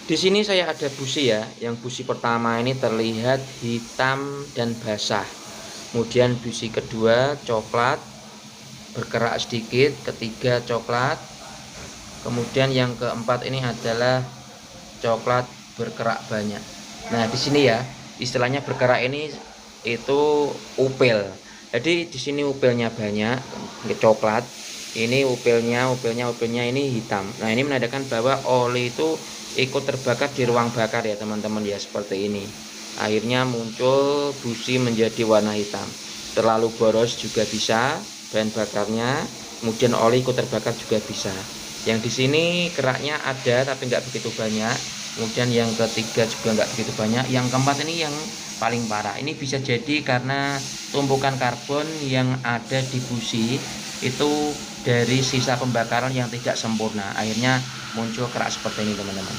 Di sini saya ada busi ya. Yang busi pertama ini terlihat hitam dan basah. Kemudian busi kedua coklat berkerak sedikit, ketiga coklat. Kemudian yang keempat ini adalah coklat berkerak banyak. Nah, di sini ya, istilahnya berkerak ini itu upil. Jadi di sini upilnya banyak, coklat. Ini upilnya ini hitam. Nah, ini menandakan bahwa oli itu ikut terbakar di ruang bakar ya, teman-teman ya, seperti ini. Akhirnya muncul busi menjadi warna hitam. Terlalu boros juga bisa bahan bakarnya, kemudian oli ikut terbakar juga bisa. Yang di sini keraknya ada tapi nggak begitu banyak. Kemudian yang ketiga juga nggak begitu banyak. Yang keempat ini yang paling parah. Ini bisa jadi karena tumpukan karbon yang ada di busi itu dari sisa pembakaran yang tidak sempurna. Akhirnya muncul kerak seperti ini, teman-teman.